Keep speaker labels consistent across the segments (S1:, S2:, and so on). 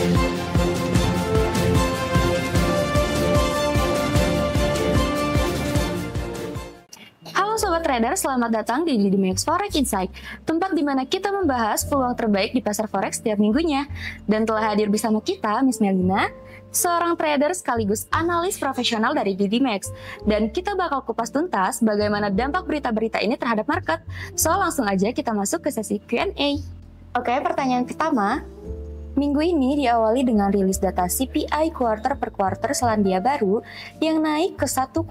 S1: Halo Sobat Trader, selamat datang di GDMX Forex Insight, tempat di mana kita membahas peluang terbaik di pasar forex setiap minggunya. Dan telah hadir bersama kita Miss Melina, seorang trader sekaligus analis profesional dari GDMX. Dan kita bakal kupas tuntas bagaimana dampak berita-berita ini terhadap market. So langsung aja kita masuk ke sesi Q&A. Oke, pertanyaan pertama. Minggu ini diawali dengan rilis data CPI quarter per quarter Selandia Baru yang naik ke 1,0%,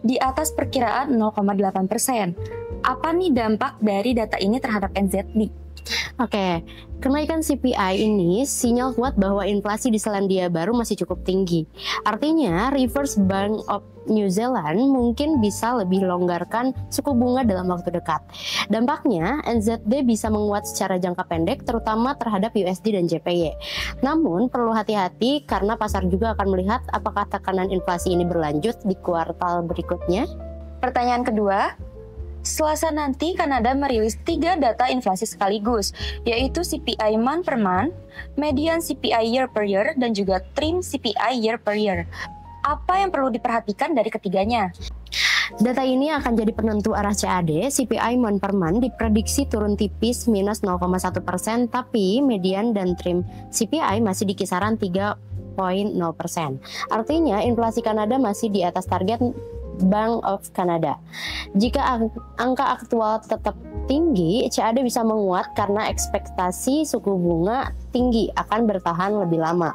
S1: di atas perkiraan 0,8%. Apa nih dampak dari data ini terhadap NZD?
S2: Oke, kenaikan CPI ini sinyal kuat bahwa inflasi di Selandia Baru masih cukup tinggi. Artinya, Reserve Bank of New Zealand mungkin bisa lebih longgarkan suku bunga dalam waktu dekat. Dampaknya, NZD bisa menguat secara jangka pendek, terutama terhadap USD dan JPY. Namun, perlu hati-hati karena pasar juga akan melihat apakah tekanan inflasi ini berlanjut di kuartal berikutnya.
S1: Pertanyaan kedua. Selasa nanti Kanada merilis 3 data inflasi sekaligus, yaitu CPI month per month, median CPI year per year, dan juga trim CPI year per year. Apa yang perlu diperhatikan dari ketiganya?
S2: Data ini akan jadi penentu arah CAD. CPI month per month diprediksi turun tipis minus 0,1%, tapi median dan trim CPI masih di kisaran 3,0%. Artinya inflasi Kanada masih di atas target Bank of Canada. Jika angka aktual tetap tinggi, CAD bisa menguat karena ekspektasi suku bunga tinggi akan bertahan lebih lama.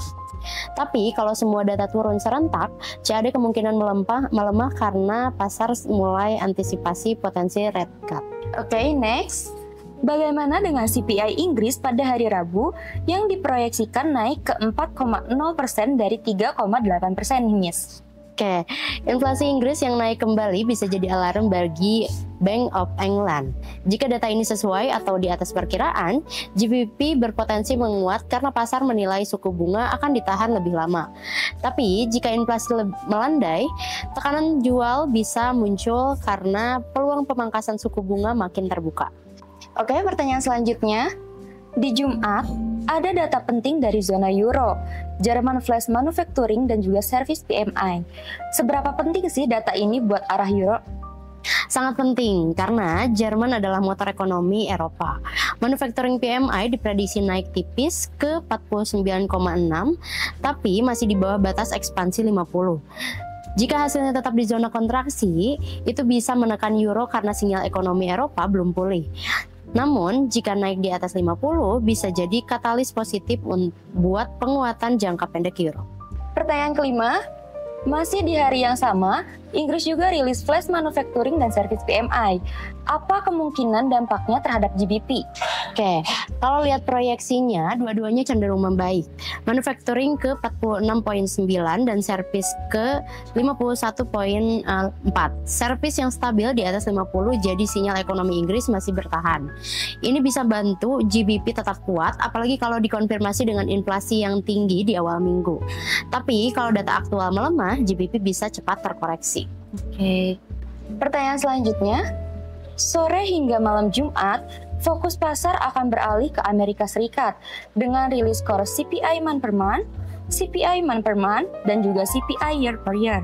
S2: Tapi kalau semua data turun serentak, CAD kemungkinan melemah karena pasar mulai antisipasi potensi rate cut.
S1: Oke, next. Bagaimana dengan CPI Inggris pada hari Rabu yang diproyeksikan naik ke 4,0% dari 3,8% nih, Miss?
S2: Oke, inflasi Inggris yang naik kembali bisa jadi alarm bagi Bank of England. Jika data ini sesuai atau di atas perkiraan, GBP berpotensi menguat karena pasar menilai suku bunga akan ditahan lebih lama. Tapi jika inflasi melandai, tekanan jual bisa muncul karena peluang pemangkasan suku bunga makin terbuka.
S1: Oke, pertanyaan selanjutnya. Di Jumat, ada data penting dari zona Euro, Jerman Flash Manufacturing, dan juga Service PMI. Seberapa penting sih data ini buat arah Euro?
S2: Sangat penting karena Jerman adalah motor ekonomi Eropa. Manufacturing PMI diprediksi naik tipis ke 49,6, tapi masih di bawah batas ekspansi 50. Jika hasilnya tetap di zona kontraksi, itu bisa menekan euro karena sinyal ekonomi Eropa belum pulih. Namun, jika naik di atas 50, bisa jadi katalis positif buat penguatan jangka pendek euro.
S1: Pertanyaan kelima, masih di hari yang sama, Inggris juga rilis Flash Manufacturing dan Service PMI. Apa kemungkinan dampaknya terhadap GBP?
S2: Oke, kalau lihat proyeksinya, dua-duanya cenderung membaik. Manufacturing ke 46,9 dan service ke 51,4. Service yang stabil di atas 50 jadi sinyal ekonomi Inggris masih bertahan. Ini bisa bantu GBP tetap kuat, apalagi kalau dikonfirmasi dengan inflasi yang tinggi di awal minggu. Tapi kalau data aktual melemah, GBP bisa cepat terkoreksi.
S1: Oke. Pertanyaan selanjutnya, sore hingga malam Jumat, fokus pasar akan beralih ke Amerika Serikat dengan rilis core CPI month per month, CPI month per month, dan juga CPI year per year.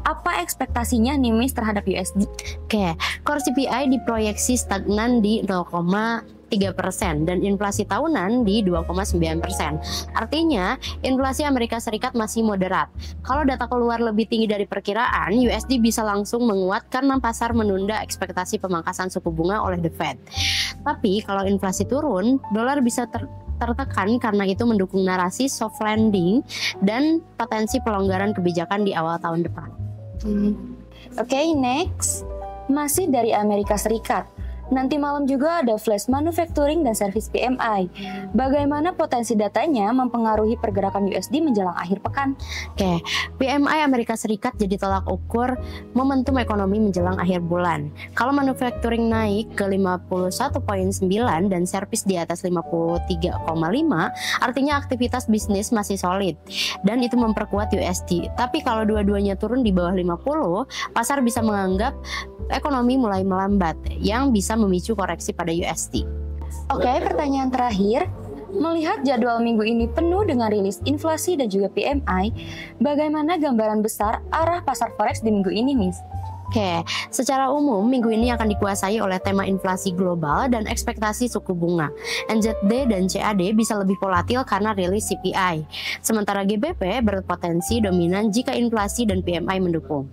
S1: Apa ekspektasinya nih Miss terhadap USD?
S2: Oke, core CPI diproyeksi stagnan di 0,3% dan inflasi tahunan di 2,9%. Artinya, inflasi Amerika Serikat masih moderat. Kalau data keluar lebih tinggi dari perkiraan, USD bisa langsung menguat karena pasar menunda ekspektasi pemangkasan suku bunga oleh The Fed. Tapi kalau inflasi turun, dolar bisa tertekan karena itu mendukung narasi soft landing dan potensi pelonggaran kebijakan di awal tahun depan.
S1: Oke, next. Masih dari Amerika Serikat. Nanti malam juga ada Flash Manufacturing dan Service PMI. Bagaimana potensi datanya mempengaruhi pergerakan USD menjelang akhir pekan?
S2: Oke, PMI Amerika Serikat jadi tolak ukur momentum ekonomi menjelang akhir bulan. Kalau manufacturing naik ke 51,9 dan service di atas 53,5, artinya aktivitas bisnis masih solid dan itu memperkuat USD. Tapi kalau dua-duanya turun di bawah 50, pasar bisa menganggap ekonomi mulai melambat yang bisa memicu koreksi pada USD.
S1: Oke, pertanyaan terakhir. Melihat jadwal minggu ini penuh dengan rilis inflasi dan juga PMI, bagaimana gambaran besar arah pasar forex di minggu ini, Miss?
S2: Oke, secara umum minggu ini akan dikuasai oleh tema inflasi global dan ekspektasi suku bunga. NZD dan CAD bisa lebih volatil karena rilis CPI. Sementara GBP berpotensi dominan jika inflasi dan PMI mendukung.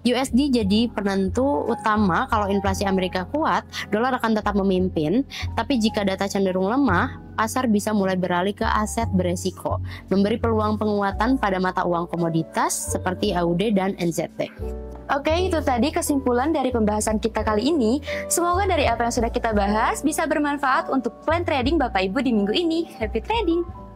S2: USD jadi penentu utama kalau inflasi Amerika kuat, dolar akan tetap memimpin. Tapi jika data cenderung lemah, pasar bisa mulai beralih ke aset beresiko, memberi peluang penguatan pada mata uang komoditas seperti AUD dan NZD.
S1: Oke, itu tadi kesimpulan dari pembahasan kita kali ini. Semoga dari apa yang sudah kita bahas bisa bermanfaat untuk plan trading Bapak Ibu di minggu ini. Happy trading!